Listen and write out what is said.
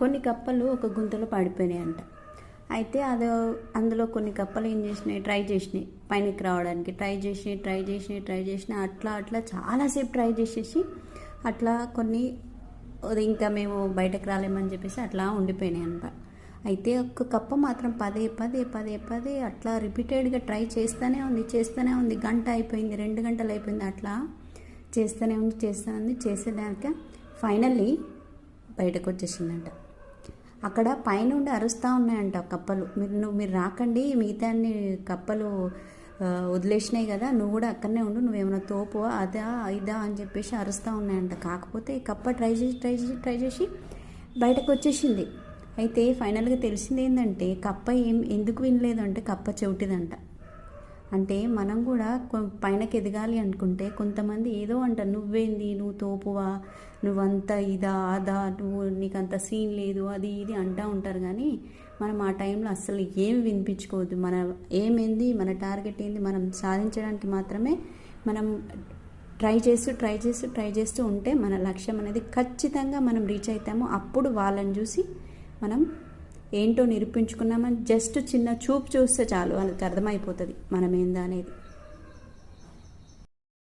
కొన్ని కప్పలు ఒక గుంతలో పడిపోయినాయంట. అయితే అందులో కొన్ని కప్పలు ఏం చేసినాయి, ట్రై చేసినాయి పైనకి రావడానికి, ట్రై చేసినాయి. అట్లా చాలాసేపు ట్రై చేసేసి అట్లా కొన్ని ఇంకా మేము బయటకు రాలేమని చెప్పేసి అట్లా ఉండిపోయినాయి అంట. అయితే ఒక కప్ప మాత్రం పదే అట్లా రిపీటెడ్గా ట్రై చేస్తూనే ఉంది. గంట అయిపోయింది, 2 గంటలు అయిపోయింది, అట్లా చేస్తూనే ఉంది. చేసేదాక ఫైనల్లీ బయటకు వచ్చేసిందంట. అక్కడ పైనుండి అరుస్తూ ఉన్నాయంట కప్పలు, మీరు రాకండి, మిగతా అన్ని కప్పలు వదిలేసినాయి కదా, నువ్వు కూడా అక్కడనే ఉండు, నువ్వేమైనా తోపు అదా ఇదా అని చెప్పేసి అరుస్తూ ఉన్నాయంట. కాకపోతే కప్ప ట్రై చేసి బయటకు వచ్చేసింది. అయితే ఫైనల్గా తెలిసింది ఏంటంటే కప్ప ఎందుకు వినలేదు అంటే కప్ప చెవిటిదంట. అంటే మనం కూడా పైనకి ఎదగాలి అనుకుంటే కొంతమంది ఏదో అంటారు, నువ్వేంది, నువ్వు తోపువా, నువ్వంతా ఇదా అదా, నీకంత సీన్ లేదు, అది ఇది అంటూ ఉంటారు. కానీ మనం ఆ టైంలో అస్సలు ఏం వినిపించుకోవద్దు. మన ఏమైంది, మన టార్గెట్ ఏంది, మనం సాధించడానికి మాత్రమే మనం ట్రై చేస్తూ ఉంటే మన లక్ష్యం అనేది ఖచ్చితంగా మనం రీచ్ అవుతాము. అప్పుడు వాళ్ళని చూసి మనం ఏంటో నిరూపించుకున్నామని జస్ట్ చిన్న చూపు చూస్తే చాలు, వాళ్ళకి అర్థమైపోతుంది మనం ఏందా అనేది.